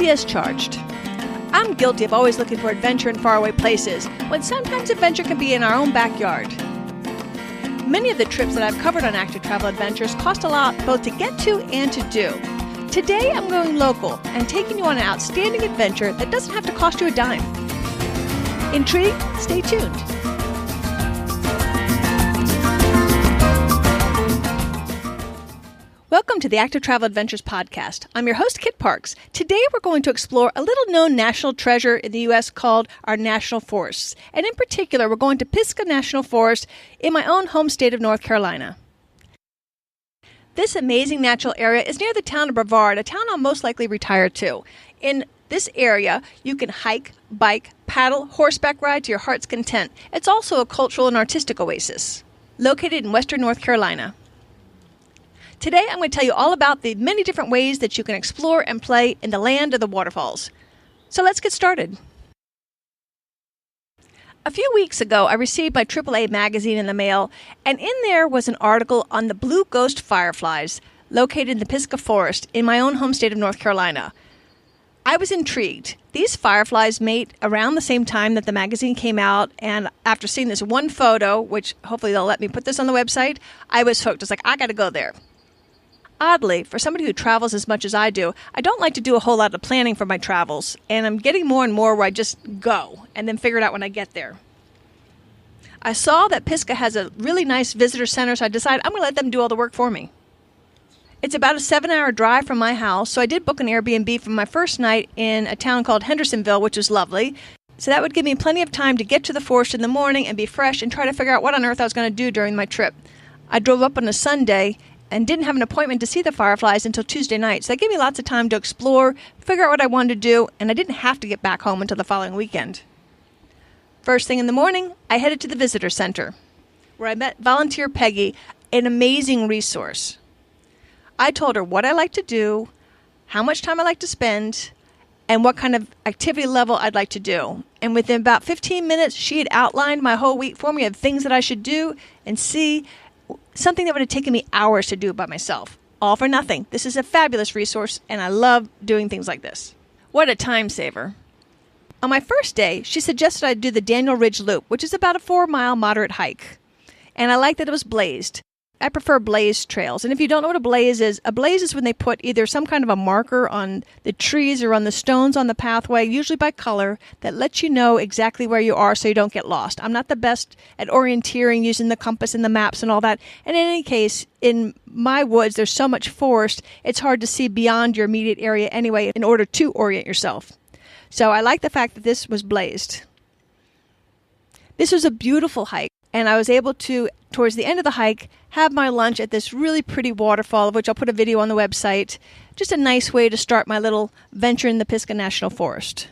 guilty as charged. I'm guilty of always looking for adventure in faraway places, when sometimes adventure can be in our own backyard. Many of the trips that I've covered on Active Travel Adventures cost a lot both to get to and to do. Today I'm going local and taking you on an outstanding adventure that doesn't have to cost you a dime. Intrigued? Stay tuned. Welcome to the Active Travel Adventures podcast. I'm your host, Kit Parks. Today we're going to explore a little-known national treasure in the U.S. called our national forests. And in particular, we're going to Pisgah National Forest in my own home state of North Carolina. This amazing natural area is near the town of Brevard, a town I'll most likely retire to. In this area, you can hike, bike, paddle, horseback ride to your heart's content. It's also a cultural and artistic oasis, located in western North Carolina. Today, I'm going to tell you all about the many different ways that you can explore and play in the land of the waterfalls. So let's get started. A few weeks ago, I received my AAA magazine in the mail, and in there was an article on the blue ghost fireflies located in the Pisgah Forest in my own home state of North Carolina. I was intrigued. These fireflies mate around the same time that the magazine came out, and after seeing this one photo, which hopefully they'll let me put this on the website, I was hooked. I was like, I got to go there. Oddly, for somebody who travels as much as I do, I don't like to do a whole lot of planning for my travels, and I'm getting more and more where I just go and then figure it out when I get there. I saw that Pisgah has a really nice visitor center, so I decided I'm going to let them do all the work for me. It's about a 7-hour drive from my house, so I did book an Airbnb for my first night in a town called Hendersonville, which was lovely. So that would give me plenty of time to get to the forest in the morning and be fresh and try to figure out what on earth I was going to do during my trip. I drove up on a Sunday and didn't have an appointment to see the fireflies until Tuesday night. So that gave me lots of time to explore, figure out what I wanted to do, and I didn't have to get back home until the following weekend. First thing in the morning, I headed to the visitor center, where I met volunteer Peggy, an amazing resource. I told her what I like to do, how much time I like to spend, and what kind of activity level I'd like to do. And within about 15 minutes, she had outlined my whole week for me of things that I should do and see, something that would have taken me hours to do by myself. All for nothing. This is a fabulous resource, and I love doing things like this. What a time saver. On my first day, she suggested I do the Daniel Ridge Loop, which is about a 4-mile moderate hike. And I liked that it was blazed. I prefer blazed trails. And if you don't know what a blaze is when they put either some kind of a marker on the trees or on the stones on the pathway, usually by color, that lets you know exactly where you are so you don't get lost. I'm not the best at orienteering using the compass and the maps and all that. And in any case, in my woods, there's so much forest, it's hard to see beyond your immediate area anyway in order to orient yourself. So I like the fact that this was blazed. This was a beautiful hike, and I was able to, towards the end of the hike, have my lunch at this really pretty waterfall, of which I'll put a video on the website. Just a nice way to start my little venture in the Pisgah National Forest.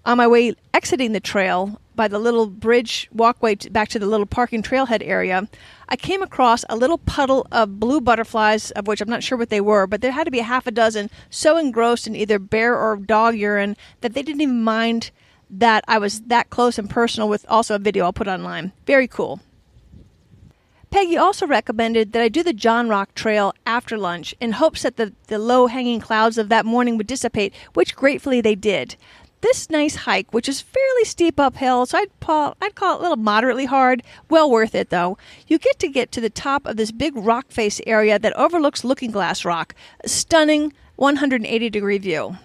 On my way exiting the trail by the little bridge walkway back to the little parking trailhead area, I came across a little puddle of blue butterflies, of which I'm not sure what they were, but there had to be a half a dozen, so engrossed in either bear or dog urine that they didn't even mind that I was that close and personal, with also a video I'll put online. Very cool. Peggy also recommended that I do the John Rock Trail after lunch in hopes that the low-hanging clouds of that morning would dissipate, which gratefully they did. This nice hike, which is fairly steep uphill, so I'd call it a little moderately hard, well worth it though. You get to the top of this big rock face area that overlooks Looking Glass Rock, a stunning 180-degree view.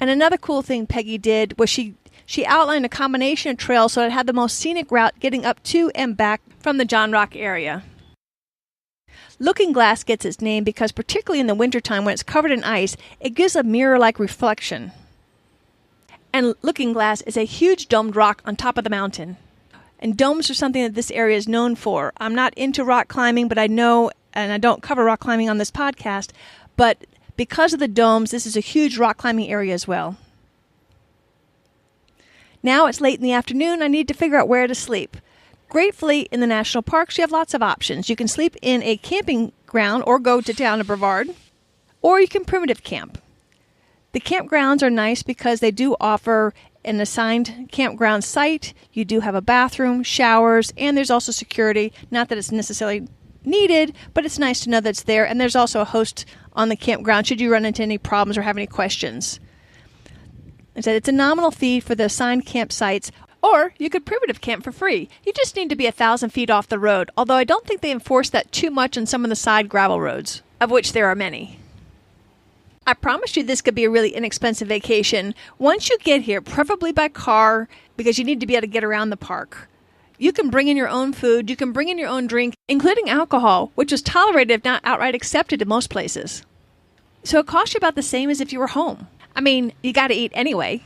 And another cool thing Peggy did was she outlined a combination of trails so it had the most scenic route getting up to and back from the John Rock area. Looking Glass gets its name because, particularly in the wintertime when it's covered in ice, it gives a mirror-like reflection. And Looking Glass is a huge domed rock on top of the mountain. And domes are something that this area is known for. I'm not into rock climbing, but I know, and I don't cover rock climbing on this podcast, but because of the domes, this is a huge rock climbing area as well. Now it's late in the afternoon. I need to figure out where to sleep. Gratefully, in the national parks, you have lots of options. You can sleep in a camping ground or go to town of Brevard, or you can primitive camp. The campgrounds are nice because they do offer an assigned campground site. You do have a bathroom, showers, and there's also security. Not that it's necessarily needed, but it's nice to know that it's there. And there's also a host on the campground should you run into any problems or have any questions. I said it's a nominal fee for the assigned campsites, or you could primitive camp for free. You just need to be 1,000 feet off the road, although I don't think they enforce that too much on some of the side gravel roads, of which there are many. I promise you this could be a really inexpensive vacation. Once you get here, preferably by car, because you need to be able to get around the park. You can bring in your own food, you can bring in your own drink, including alcohol, which is tolerated if not outright accepted in most places. So it costs you about the same as if you were home. I mean, you got to eat anyway.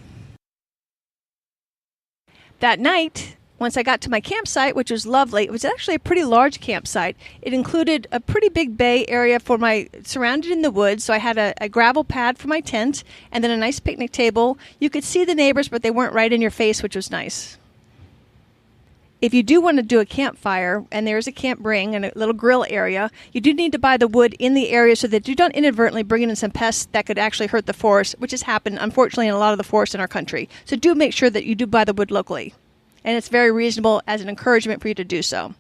That night, once I got to my campsite, which was lovely, it was actually a pretty large campsite. It included a pretty big bay area surrounded in the woods. So I had a gravel pad for my tent and then a nice picnic table. You could see the neighbors, but they weren't right in your face, which was nice. If you do want to do a campfire, and there's a camp ring and a little grill area, you do need to buy the wood in the area so that you don't inadvertently bring in some pests that could actually hurt the forest, which has happened, unfortunately, in a lot of the forests in our country. So do make sure that you do buy the wood locally. And it's very reasonable as an encouragement for you to do so.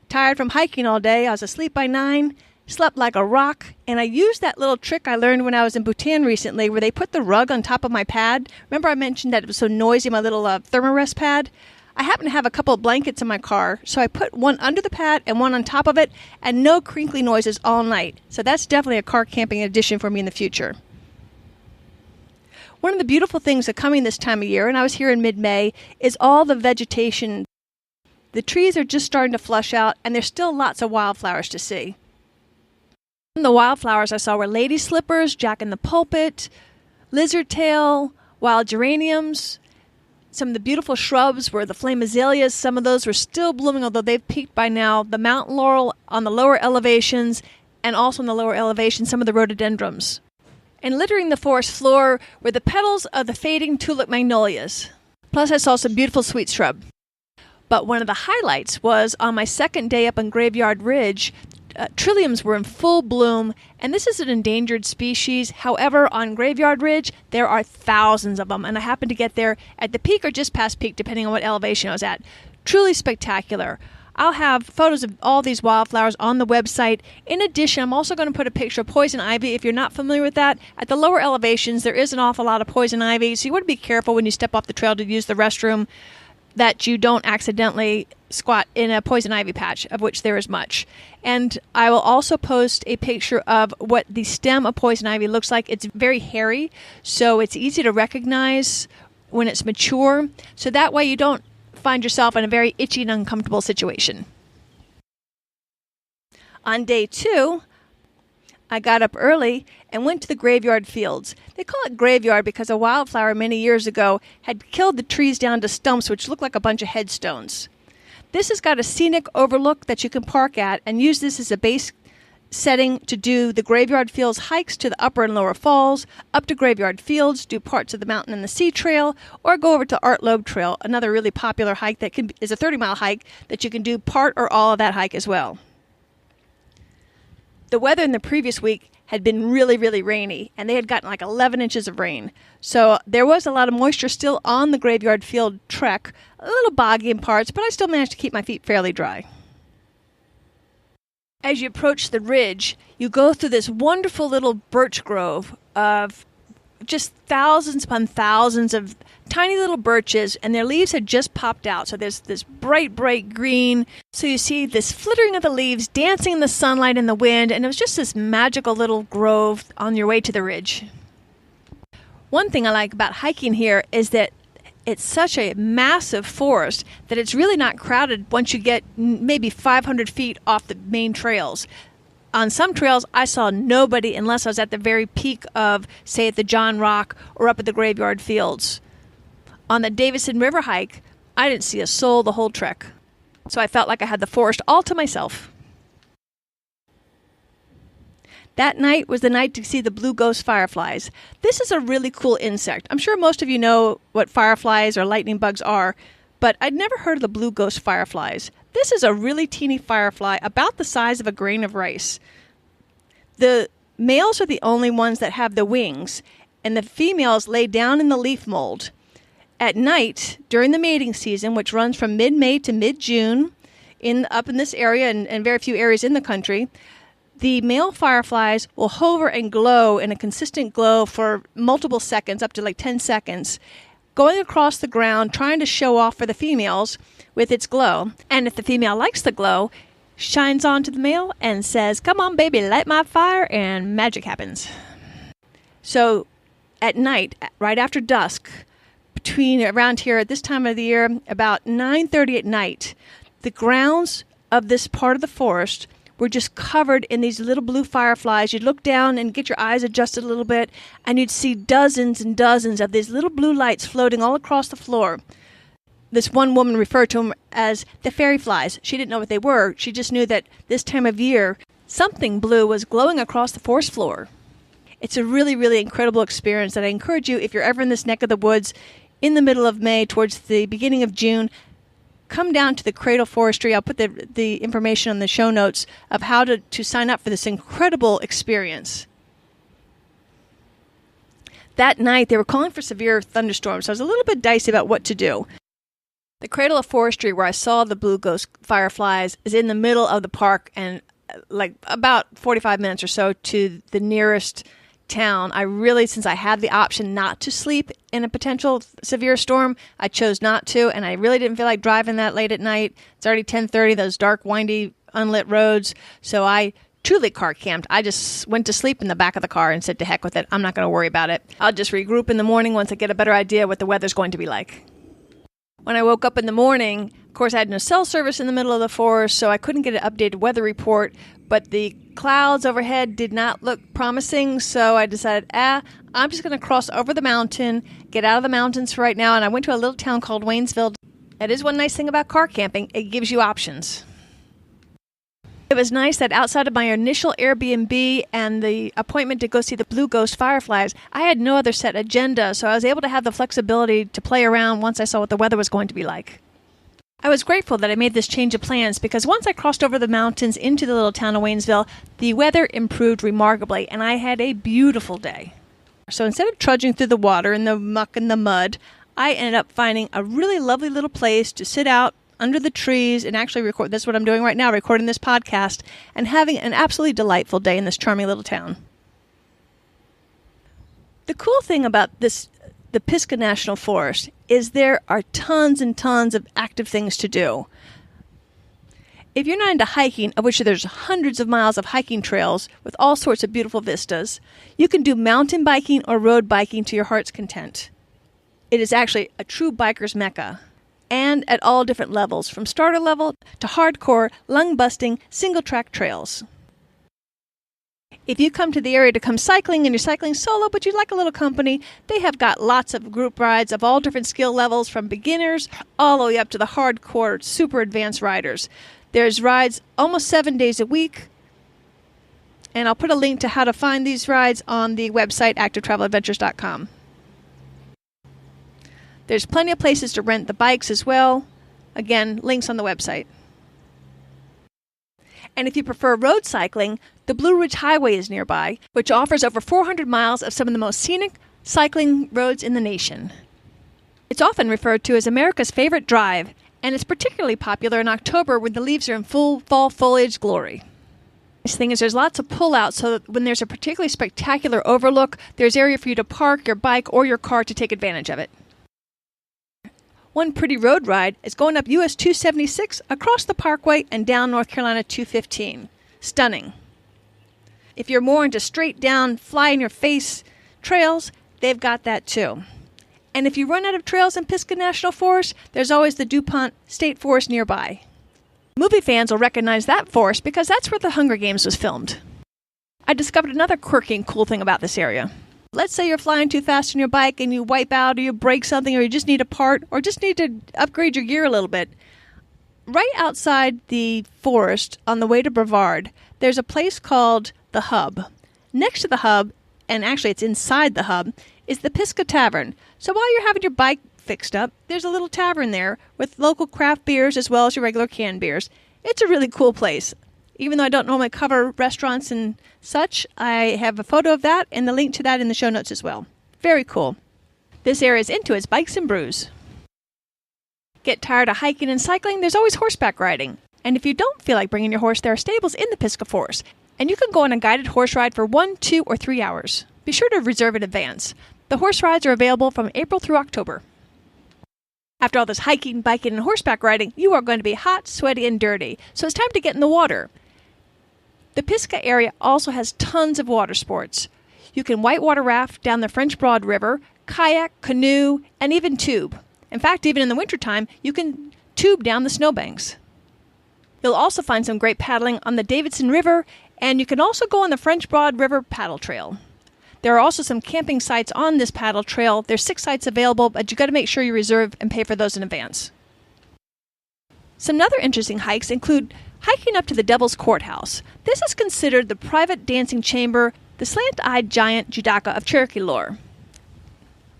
Tired from hiking all day, I was asleep by 9, slept like a rock, and I used that little trick I learned when I was in Bhutan recently where they put the rug on top of my pad. Remember I mentioned that it was so noisy, my little thermarest pad? I happen to have a couple of blankets in my car, so I put one under the pad and one on top of it, and no crinkly noises all night. So that's definitely a car camping addition for me in the future. One of the beautiful things of coming this time of year, and I was here in mid-May, is all the vegetation. The trees are just starting to flush out, and there's still lots of wildflowers to see. The wildflowers I saw were lady slippers, jack-in-the-pulpit, lizard tail, wild geraniums. Some of the beautiful shrubs were the flame azaleas. Some of those were still blooming, although they've peaked by now. The mountain laurel on the lower elevations, and also in the lower elevations, some of the rhododendrons. And littering the forest floor were the petals of the fading tulip magnolias. Plus I saw some beautiful sweet shrub. But one of the highlights was on my second day up on Graveyard Ridge, trilliums were in full bloom, and this is an endangered species. However, on Graveyard Ridge, there are thousands of them, and I happened to get there at the peak or just past peak, depending on what elevation I was at. Truly spectacular. I'll have photos of all these wildflowers on the website. In addition, I'm also going to put a picture of poison ivy. If you're not familiar with that, at the lower elevations, there is an awful lot of poison ivy, so you want to be careful when you step off the trail to use the restroom that you don't accidentally squat in a poison ivy patch, of which there is much. And I will also post a picture of what the stem of poison ivy looks like. It's very hairy, so it's easy to recognize when it's mature. So that way you don't find yourself in a very itchy and uncomfortable situation. On day 2, I got up early and went to the graveyard fields. They call it graveyard because a wildflower many years ago had killed the trees down to stumps which look like a bunch of headstones. This has got a scenic overlook that you can park at and use this as a base setting to do the graveyard fields hikes to the upper and lower falls, up to graveyard fields, do parts of the mountain and the sea trail, or go over to Art Loeb Trail, another really popular hike that is a 30-mile hike that you can do part or all of that hike as well. The weather in the previous week had been really, really rainy, and they had gotten like 11 inches of rain. So there was a lot of moisture still on the graveyard field trek, a little boggy in parts, but I still managed to keep my feet fairly dry. As you approach the ridge, you go through this wonderful little birch grove of just thousands upon thousands of tiny little birches, and their leaves had just popped out. So there's this bright, bright green. So you see this flittering of the leaves dancing in the sunlight and the wind, and it was just this magical little grove on your way to the ridge. One thing I like about hiking here is that it's such a massive forest that it's really not crowded once you get maybe 500 feet off the main trails. On some trails, I saw nobody unless I was at the very peak of, say, at the John Rock or up at the Graveyard Fields. On the Davison River hike, I didn't see a soul the whole trek. So I felt like I had the forest all to myself. That night was the night to see the blue ghost fireflies. This is a really cool insect. I'm sure most of you know what fireflies or lightning bugs are, but I'd never heard of the blue ghost fireflies. This is a really teeny firefly, about the size of a grain of rice. The males are the only ones that have the wings, and the females lay down in the leaf mold. At night, during the mating season, which runs from mid-May to mid-June, up in this area and very few areas in the country, The male fireflies will hover and glow in a consistent glow for multiple seconds, up to like 10 seconds, going across the ground, trying to show off for the females with its glow. And if the female likes the glow, shines on to the male and says, "Come on, baby, light my fire," and magic happens. So at night, right after dusk, between around here at this time of the year, about 9:30 at night, the grounds of this part of the forest were just covered in these little blue fireflies. You'd look down and get your eyes adjusted a little bit, and you'd see dozens and dozens of these little blue lights floating all across the floor. This one woman referred to them as the fairy flies. She didn't know what they were. She just knew that this time of year, something blue was glowing across the forest floor. It's a really, really incredible experience that I encourage you, if you're ever in this neck of the woods in the middle of May towards the beginning of June, come down to the Cradle Forestry. I'll put the information on the show notes of how to sign up for this incredible experience. That night, they were calling for severe thunderstorms, so I was a little bit dicey about what to do. The Cradle of Forestry, where I saw the blue ghost fireflies, is in the middle of the park and like about 45 minutes or so to the nearest town. I really, since I had the option not to sleep in a potential severe storm, I chose not to, and I really didn't feel like driving that late at night. It's already 10:30, those dark, windy, unlit roads, so I truly car camped. I just went to sleep in the back of the car and said, to heck with it. I'm not going to worry about it. I'll just regroup in the morning once I get a better idea what the weather's going to be like. When I woke up in the morning, of course, I had no cell service in the middle of the forest, so I couldn't get an updated weather report, but the clouds overhead did not look promising, so I decided, I'm just going to cross over the mountain, get out of the mountains for right now, and I went to a little town called Waynesville. That is one nice thing about car camping. It gives you options. It was nice that outside of my initial Airbnb and the appointment to go see the blue ghost fireflies, I had no other set agenda, so I was able to have the flexibility to play around once I saw what the weather was going to be like. I was grateful that I made this change of plans because once I crossed over the mountains into the little town of Waynesville, the weather improved remarkably, and I had a beautiful day. So instead of trudging through the water and the muck and the mud, I ended up finding a really lovely little place to sit out under the trees and actually record. That's what I'm doing right now, recording this podcast and having an absolutely delightful day in this charming little town. The cool thing about the Pisgah National Forest is there are tons and tons of active things to do. If you're not into hiking, of which there's hundreds of miles of hiking trails with all sorts of beautiful vistas, you can do mountain biking or road biking to your heart's content. It is actually a true biker's mecca, and at all different levels, from starter level to hardcore, lung-busting, single-track trails. If you come to the area to come cycling and you're cycling solo, but you'd like a little company, they have got lots of group rides of all different skill levels, from beginners all the way up to the hardcore, super advanced riders. There's rides almost 7 days a week, and I'll put a link to how to find these rides on the website, activetraveladventures.com. There's plenty of places to rent the bikes as well. Again, links on the website. And if you prefer road cycling, the Blue Ridge Highway is nearby, which offers over 400 miles of some of the most scenic cycling roads in the nation. It's often referred to as America's favorite drive, and it's particularly popular in October when the leaves are in full fall foliage glory. The nice thing is there's lots of pullouts, so that when there's a particularly spectacular overlook, there's area for you to park your bike or your car to take advantage of it. One pretty road ride is going up US 276 across the Parkway and down North Carolina 215. Stunning. If you're more into straight down, fly-in-your-face trails, they've got that too. And if you run out of trails in Pisgah National Forest, there's always the DuPont State Forest nearby. Movie fans will recognize that forest because that's where The Hunger Games was filmed. I discovered another quirky and cool thing about this area. Let's say you're flying too fast on your bike and you wipe out or you break something or you just need a part or just need to upgrade your gear a little bit. Right outside the forest on the way to Brevard, there's a place called The Hub. Next to the Hub, and actually it's inside the Hub, is the Pisgah Tavern. So while you're having your bike fixed up, there's a little tavern there with local craft beers as well as your regular canned beers. It's a really cool place. Even though I don't normally cover restaurants and such, I have a photo of that and the link to that in the show notes as well. Very cool. This area is into its bikes and brews. Get tired of hiking and cycling? There's always horseback riding. And if you don't feel like bringing your horse, there are stables in the Pisgah Forest. and you can go on a guided horse ride for 1, 2, or 3 hours. Be sure to reserve in advance. The horse rides are available from April through October. After all this hiking, biking, and horseback riding, you are going to be hot, sweaty, and dirty, so it's time to get in the water. The Pisgah area also has tons of water sports. You can whitewater raft down the French Broad River, kayak, canoe, and even tube. In fact, even in the wintertime, you can tube down the snowbanks. You'll also find some great paddling on the Davidson River, and you can also go on the French Broad River paddle trail. There are also some camping sites on this paddle trail. There's 6 sites available, but you got to make sure you reserve and pay for those in advance. Some other interesting hikes include hiking up to the Devil's Courthouse. This is considered the private dancing chamber, the slant-eyed giant judoka of Cherokee lore.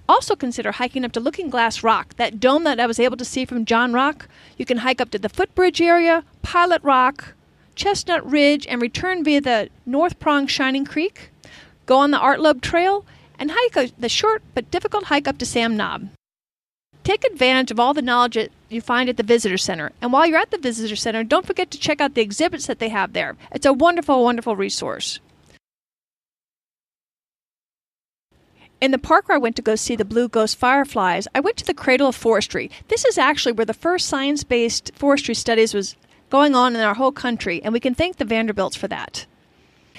Also consider hiking up to Looking Glass Rock, that dome that I was able to see from John Rock. You can hike up to the Footbridge area, Pilot Rock, Chestnut Ridge, and return via the North Prong Shining Creek. Go on the Art Lobe Trail, and hike the short but difficult hike up to Sam Knob. Take advantage of all the knowledge that you find at the Visitor Center. And while you're at the Visitor Center, don't forget to check out the exhibits that they have there. It's a wonderful, wonderful resource. In the park where I went to go see the blue ghost fireflies, I went to the Cradle of Forestry. This is actually where the first science-based forestry studies was going on in our whole country, and we can thank the Vanderbilts for that.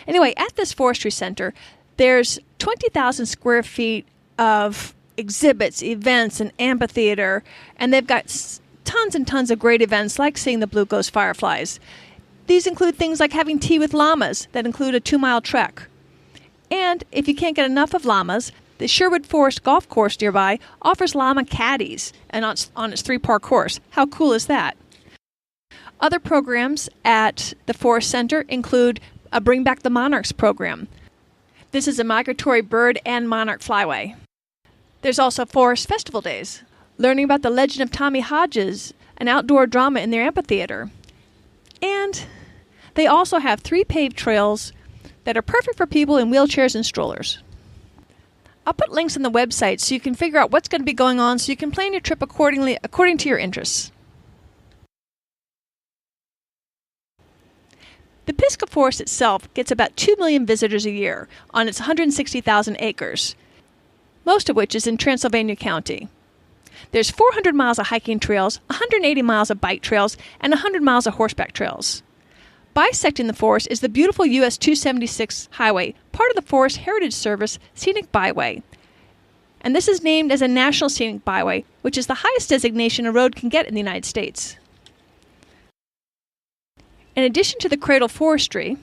Anyway, at this forestry center, there's 20,000 square feet of exhibits, events, and amphitheater, and they've got tons and tons of great events like seeing the blue ghost fireflies. These include things like having tea with llamas that include a 2-mile trek. And if you can't get enough of llamas, the Sherwood Forest Golf Course nearby offers llama caddies and on its 3-part course. How cool is that? Other programs at the Forest Center include a Bring Back the Monarchs program. This is a migratory bird and monarch flyway. There's also Forest Festival Days, learning about the legend of Tommy Hodges, an outdoor drama in their amphitheater. And they also have 3 paved trails that are perfect for people in wheelchairs and strollers. I'll put links on the website so you can figure out what's going to be going on so you can plan your trip according to your interests. The Pisgah Forest itself gets about 2 million visitors a year on its 160,000 acres, most of which is in Transylvania County. There's 400 miles of hiking trails, 180 miles of bike trails, and 100 miles of horseback trails. Bisecting the forest is the beautiful US 276 highway, part of the Forest Heritage Service Scenic Byway. And this is named as a National Scenic Byway, which is the highest designation a road can get in the United States. In addition to the Cradle Forestry,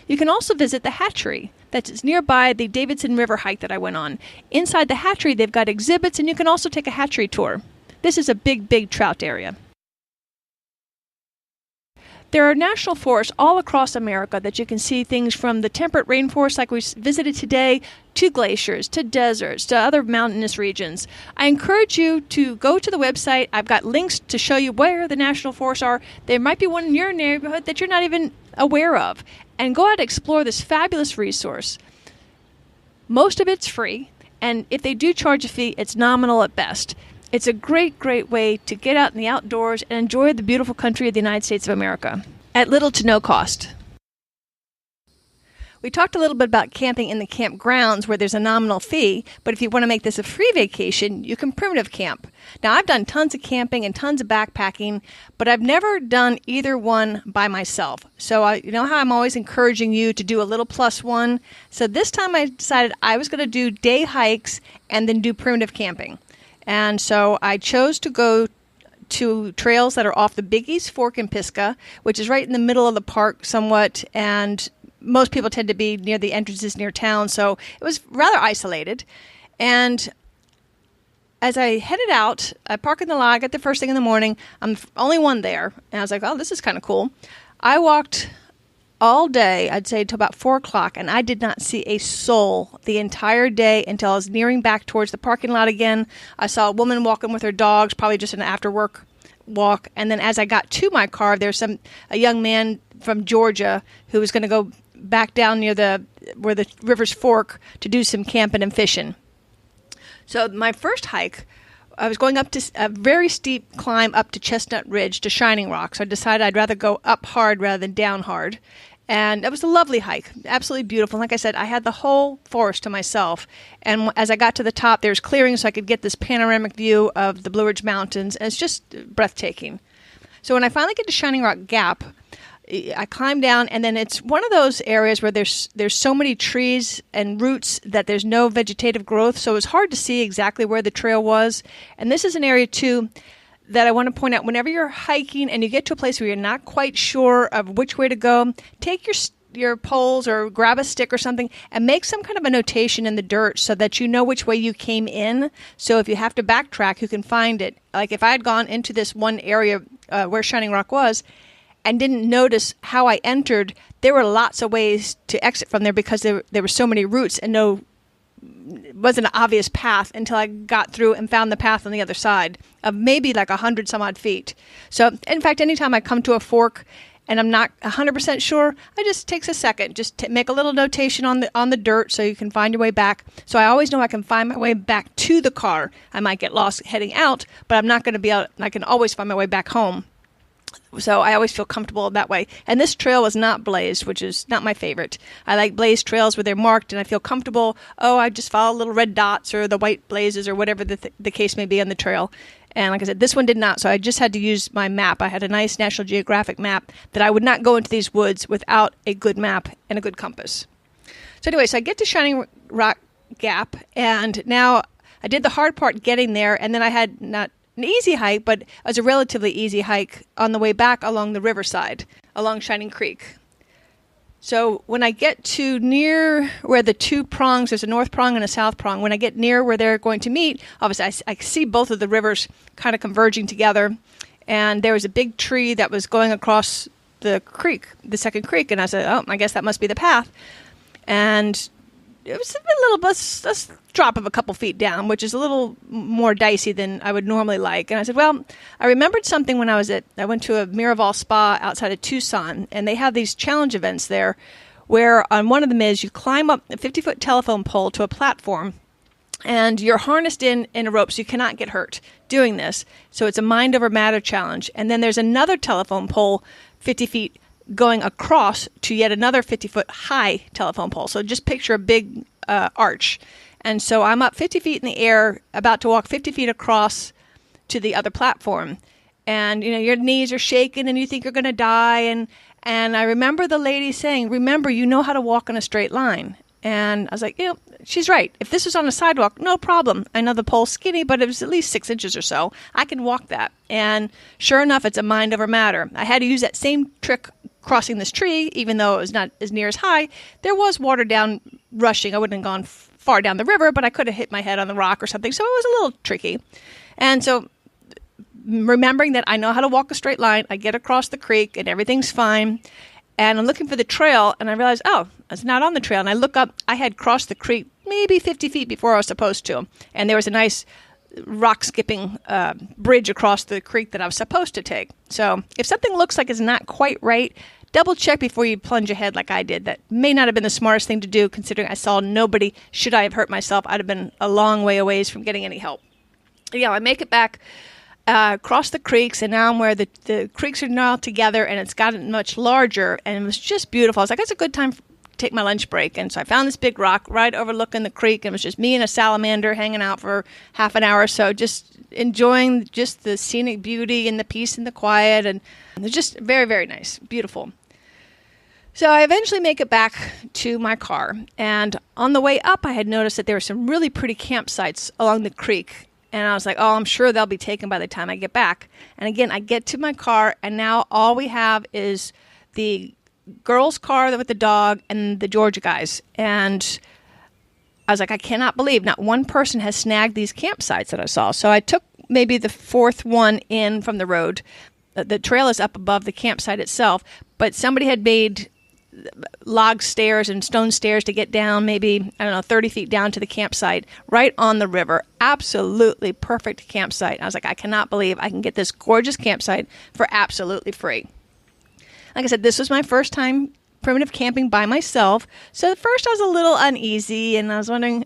you can also visit the hatchery that's nearby the Davidson River hike that I went on. Inside the hatchery, they've got exhibits, and you can also take a hatchery tour. This is a big, big trout area. There are national forests all across America that you can see things from the temperate rainforest like we visited today, to glaciers, to deserts, to other mountainous regions. I encourage you to go to the website. I've got links to show you where the national forests are. There might be one in your neighborhood that you're not even aware of. And go out and explore this fabulous resource. Most of it's free, and if they do charge a fee, it's nominal at best. It's a great, great way to get out in the outdoors and enjoy the beautiful country of the United States of America at little to no cost. We talked a little bit about camping in the campgrounds where there's a nominal fee, but if you want to make this a free vacation, you can primitive camp. Now, I've done tons of camping and tons of backpacking, but I've never done either one by myself. So you know how I'm always encouraging you to do a little plus one? So this time I decided I was going to do day hikes and then do primitive camping. And so I chose to go to trails that are off the Big East Fork in Pisgah, which is right in the middle of the park somewhat, and most people tend to be near the entrances near town, so it was rather isolated. And as I headed out, I park in the lot, I get the first thing in the morning, I'm the only one there, and I was like, oh, this is kind of cool. I walked all day, I'd say till about 4 o'clock, and I did not see a soul the entire day until I was nearing back towards the parking lot again. I saw a woman walking with her dogs, probably just an after-work walk, and then as I got to my car, there's a young man from Georgia who was going to go back down near where the rivers fork to do some camping and fishing. So my first hike, I was going up to a very steep climb up to Chestnut Ridge to Shining Rock, so I decided I'd rather go up hard rather than down hard. And it was a lovely hike, absolutely beautiful. Like I said, I had the whole forest to myself. And as I got to the top, there was clearing so I could get this panoramic view of the Blue Ridge Mountains. And it's just breathtaking. So when I finally get to Shining Rock Gap, I climb down, and then it's one of those areas where there's so many trees and roots that there's no vegetative growth. So it's hard to see exactly where the trail was. And this is an area, too, that I want to point out. Whenever you're hiking and you get to a place where you're not quite sure of which way to go, take your poles or grab a stick or something and make some kind of a notation in the dirt so that you know which way you came in. So if you have to backtrack, you can find it. Like if I had gone into this one area where Shining Rock was and didn't notice how I entered, there were lots of ways to exit from there because there were so many routes and it wasn't an obvious path until I got through and found the path on the other side of maybe like 100 some odd feet. So in fact, anytime I come to a fork and I'm not 100% sure, I just takes a second, just make a little notation on the dirt so you can find your way back. So I always know I can find my way back to the car. I might get lost heading out, but I'm not going to be out. I can always find my way back home. So I always feel comfortable that way. And this trail was not blazed, which is not my favorite. I like blazed trails where they're marked and I feel comfortable. Oh, I just follow little red dots or the white blazes or whatever the case may be on the trail. And like I said, this one did not. So I just had to use my map. I had a nice National Geographic map that I would not go into these woods without a good map and a good compass. So anyway, so I get to Shining Rock Gap, and now I did the hard part getting there, and then I had not an easy hike, but it was a relatively easy hike on the way back along the riverside, along Shining Creek. So when I get to near where the two prongs, there's a north prong and a south prong, when I get near where they're going to meet, obviously I see both of the rivers kind of converging together, and there was a big tree that was going across the creek, the second creek, and I said, oh, I guess that must be the path. And it was a little drop of a couple feet down, which is a little more dicey than I would normally like. And I said, well, I remembered something when I went to a Miraval spa outside of Tucson, and they have these challenge events there where on one of them is you climb up a 50-foot telephone pole to a platform, and you're harnessed in a rope so you cannot get hurt doing this. So it's a mind over matter challenge. And then there's another telephone pole 50 feet going across to yet another 50-foot high telephone pole. So just picture a big arch. And so I'm up 50 feet in the air, about to walk 50 feet across to the other platform. And, your knees are shaking and you think you're going to die. And I remember the lady saying, remember, you know how to walk in a straight line. And I was like, she's right. If this was on a sidewalk, no problem. I know the pole's skinny, but it was at least 6 inches or so. I can walk that. And sure enough, it's a mind over matter. I had to use that same trick crossing this tree, even though it was not as near as high. There was water down rushing. I wouldn't have gone far down the river, but I could have hit my head on the rock or something. So it was a little tricky. And so remembering that I know how to walk a straight line, I get across the creek and everything's fine. And I'm looking for the trail, and I realized, oh, it's not on the trail. And I look up, I had crossed the creek maybe 50 feet before I was supposed to. And there was a nice rock-skipping bridge across the creek that I was supposed to take. So if something looks like it's not quite right, double-check before you plunge ahead like I did. That may not have been the smartest thing to do, considering I saw nobody. Should I have hurt myself, I'd have been a long way away from getting any help. Yeah, I make it back across the creeks, and now I'm where the creeks are now together, and it's gotten much larger, and it was just beautiful. I was like, it's a good time to take my lunch break. And so I found this big rock right overlooking the creek, and it was just me and a salamander hanging out for half an hour or so, just enjoying just the scenic beauty and the peace and the quiet, and it was just very, very nice, beautiful. So I eventually make it back to my car, and on the way up I had noticed that there were some really pretty campsites along the creek. And I was like, oh, I'm sure they'll be taken by the time I get back. And again, I get to my car, and now all we have is the girl's car with the dog and the Georgia guys. And I was like, I cannot believe not one person has snagged these campsites that I saw. So I took maybe the fourth one in from the road. The trail is up above the campsite itself, but somebody had made log stairs and stone stairs to get down, maybe, 30 feet down to the campsite, right on the river. Absolutely perfect campsite. I was like, I cannot believe I can get this gorgeous campsite for absolutely free. Like I said, this was my first time primitive camping by myself. So at first I was a little uneasy, and I was wondering,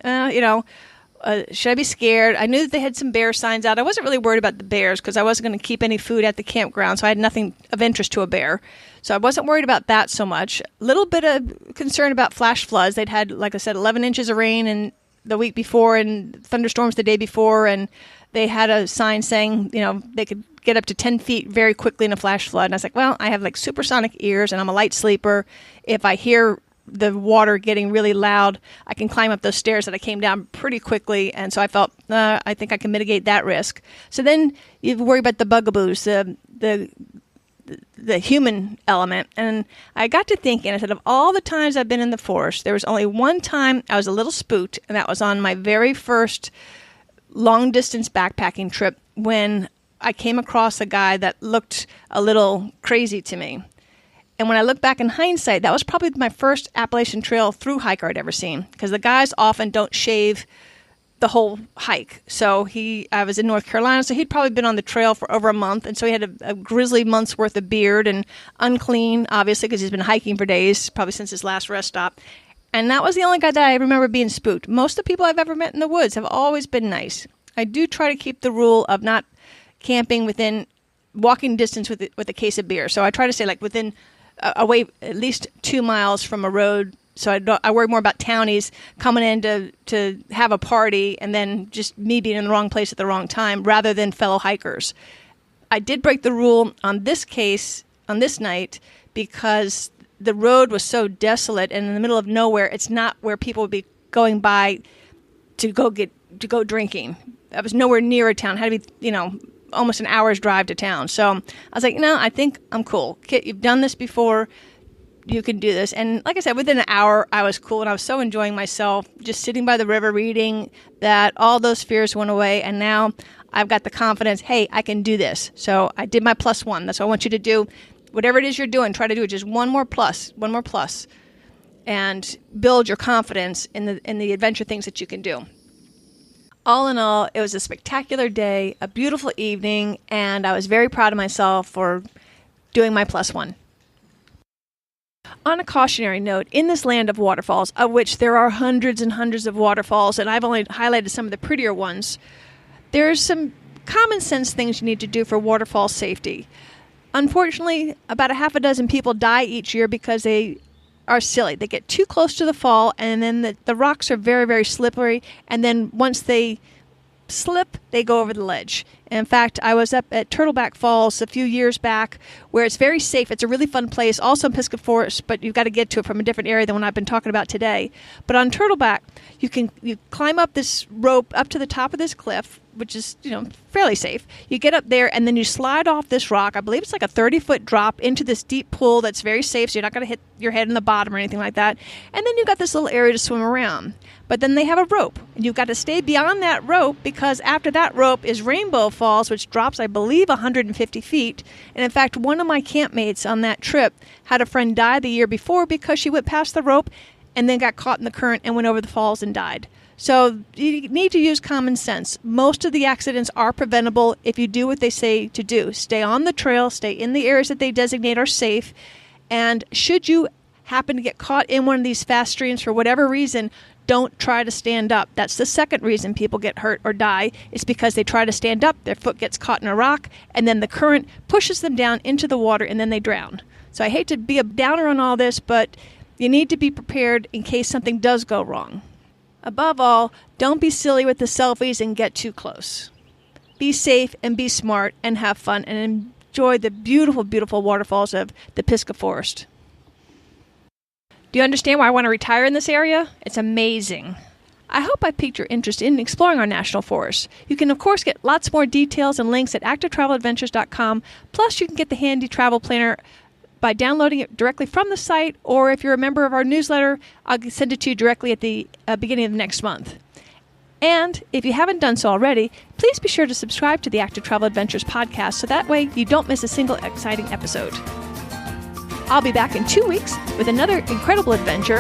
Should I be scared? I knew that they had some bear signs out. I wasn't really worried about the bears because I wasn't going to keep any food at the campground, so I had nothing of interest to a bear. So I wasn't worried about that so much. A little bit of concern about flash floods. They'd had, like I said, 11 inches of rain and the week before and thunderstorms the day before, and they had a sign saying, they could get up to 10 feet very quickly in a flash flood. And I was like, well, I have like supersonic ears and I'm a light sleeper. If I hear the water getting really loud, I can climb up those stairs that I came down pretty quickly. And so I felt, I think I can mitigate that risk. So then you worry about the bugaboos, the human element. And I got to thinking, I said, of all the times I've been in the forest, there was only one time I was a little spooked, and that was on my very first long distance backpacking trip when I came across a guy that looked a little crazy to me. And when I look back in hindsight, that was probably my first Appalachian Trail through hiker I'd ever seen, because the guys often don't shave the whole hike. So I was in North Carolina, so he'd probably been on the trail for over a month, and so he had a grizzly month's worth of beard and unclean, obviously, because he's been hiking for days, probably since his last rest stop. And that was the only guy that I remember being spooked. Most of the people I've ever met in the woods have always been nice. I do try to keep the rule of not camping within walking distance with a case of beer. So I try to stay like within away at least 2 miles from a road. So I worry more about townies coming in to have a party and then just me being in the wrong place at the wrong time rather than fellow hikers. I did break the rule on this night, because the road was so desolate and in the middle of nowhere. It's not where people would be going by to go drinking. I was nowhere near a town. Had to be, almost an hour's drive to town. So I was like, I think I'm cool. Kit, you've done this before. You can do this. And like I said, within an hour, I was cool, and I was so enjoying myself, just sitting by the river reading, that all those fears went away. And now I've got the confidence, hey, I can do this. So I did my +1. That's what I want you to do. Whatever it is you're doing, try to do it. Just one more plus, and build your confidence in the adventure things that you can do. All in all, it was a spectacular day, a beautiful evening, and I was very proud of myself for doing my +1. On a cautionary note, in this land of waterfalls, of which there are hundreds and hundreds of waterfalls, and I've only highlighted some of the prettier ones, there's some common sense things you need to do for waterfall safety. Unfortunately, about a half a dozen people die each year because they are silly. They get too close to the fall, and then the rocks are very, very slippery, and then once they slip, they go over the ledge. In fact, I was up at Turtleback Falls a few years back, where it's very safe. It's a really fun place, also in Pisgah Forest, but you've got to get to it from a different area than what I've been talking about today. But on Turtleback, you climb up this rope up to the top of this cliff, which is, fairly safe. You get up there, and then you slide off this rock. I believe it's like a 30-foot drop into this deep pool that's very safe, so you're not going to hit your head in the bottom or anything like that. And then you've got this little area to swim around. But then they have a rope, and you've got to stay beyond that rope, because after that rope is Rainbow Falls, which drops, I believe, 150 feet. And in fact, one of my campmates on that trip had a friend die the year before because she went past the rope and then got caught in the current and went over the falls and died. So you need to use common sense. Most of the accidents are preventable if you do what they say to do. Stay on the trail, stay in the areas that they designate are safe, and should you happen to get caught in one of these fast streams for whatever reason, don't try to stand up. That's the second reason people get hurt or die. It's because they try to stand up, their foot gets caught in a rock, and then the current pushes them down into the water, and then they drown. So I hate to be a downer on all this, but you need to be prepared in case something does go wrong. Above all, don't be silly with the selfies and get too close. Be safe and be smart and have fun and enjoy the beautiful, beautiful waterfalls of the Pisgah Forest. Do you understand why I want to retire in this area? It's amazing. I hope I piqued your interest in exploring our national forests. You can, of course, get lots more details and links at activetraveladventures.com. Plus, you can get the handy travel planner by downloading it directly from the site, or if you're a member of our newsletter, I'll send it to you directly at the beginning of next month. And if you haven't done so already, please be sure to subscribe to the Active Travel Adventures podcast so that way you don't miss a single exciting episode. I'll be back in 2 weeks with another incredible adventure,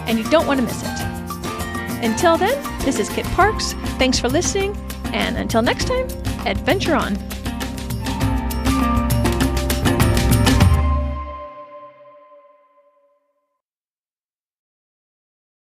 and you don't want to miss it. Until then, this is Kit Parks. Thanks for listening, and until next time, adventure on.